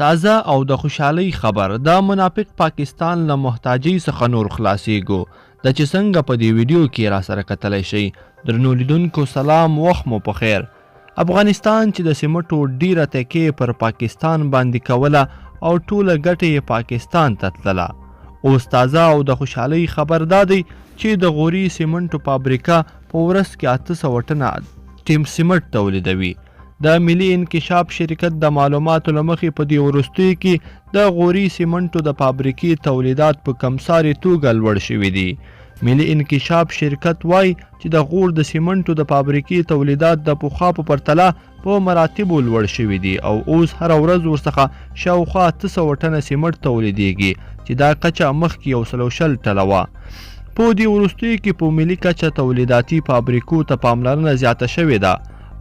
تازه او د خوشحالۍ خبر د منافق پاکستان له محتاجۍ څخه نور خلاصېږو د چې څنګه په دې ویډیو کې را سره کتلی شئ. درنو لیدونکو سلام، وخت مو په خیر. افغانستان چې د سمټو ډیره تکیه پر پاکستان باندې کوله او ټوله ګټه یې پاکستان ته تلله. اوس تازه او د خوشحالۍ خبر دا دی چې د غوري سیمنټو فابریکه په ورځ کې 800 ټنه ټیم سیمنټ تولیدوي. د ملي انکشاف شرکت د معلوماتو له مخې په دې وروستیو کې د غوري سیمنټو د فابریکې تولیدات په کمسارې توګه لوړ شوي دي. ملي انکشاف شرکت وایي چې د غور د سیمنټو د فابریکې تولیدات د پخوا په پرتله په مراتبو لوړ شوي دي او اوس هره ورځ ورڅخه شاوخوا 800 ټنه سیمنټ تولیدیږي چې دا کچه مخکې 120 ټنه وه. په دې وروستیو کې په ملي کچه تولیداتي فابریکو ته پاملرنه زیاته شوې ده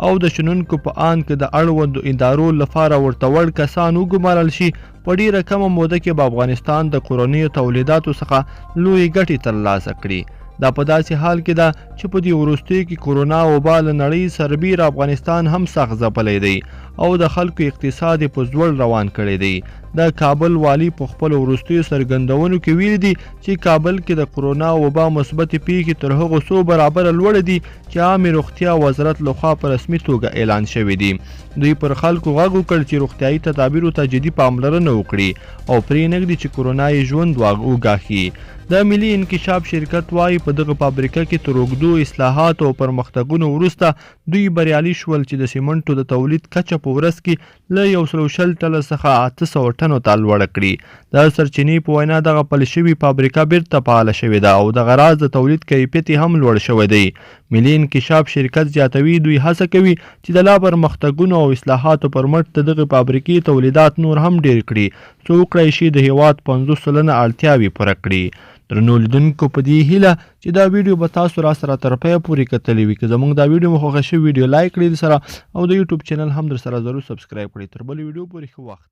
او د شنونکو په آن کې د اړوندو ادارو لپاره ورته وړ کسان وګمارل شي په ډیره کمه موده کې به افغانستان د کورنیو تولیداتو څخه لویې ګټې ترلاسه کړي. دا په داسې حال کې ده چې په دې وروستیو کې کورونا وبا له نړۍ سربیر افغانستان هم سخت ځپلی دی او د خلکو اقتصاد یې په زوړ روان کړی دی. د کابل والي په خپلو وروستیو څرګندونو کې ویلي دي چې کابل کې د کورونا وبا مثبتې پیښې تر هغو څو برابره لوړې دي چې عامې روغتیا وزارت لخوا په رسمي توګه اعلان شوي دي. دوی پر خلکو غږ وکړ چې روغتیایي تدابیرو ته جدي پاملرنه وکړي او پرېنږدي چې کورونا یې ژوند وګاښي. د ملي انکشاف شرکت وایي په دغه فابریکه کې تر اوږدو اصلاحاتو او پرمختګونو وروسته دوی بریالي شول چې د سیمنټو د تولید کچه په ورځ کې له 120 ټنو څخه 800 ټنو ته لوړه کړي. د سرچینې په وینا دغه پل شوې فابریکه بیرته فعاله شوې ده او دغه راز د تولید کیفیت هم لوړ شوی دی. ملي انکشاف شرکت زیاتوي دوی هڅه کوي چې د لا پرمختګونو او اصلاحاتو پر مټ د دغه فابریکې تولیدات نور هم ډیر کړي څو وکړی شي د هیواد 50 سلنه اړتیاوې پوره کړي. درنو لیدونکو په دې هیله چې دا ویډیو به تاسو را سره تر پایه پورې کتلی وي. که زموږ دا ویډیو مو خوښه شوې ویډیو لایک کړئ سره او د یوټیوب چینل هم در سره ضرور سبسکرایب کړئ. تر بلې ویډیو پورې ښه وخت.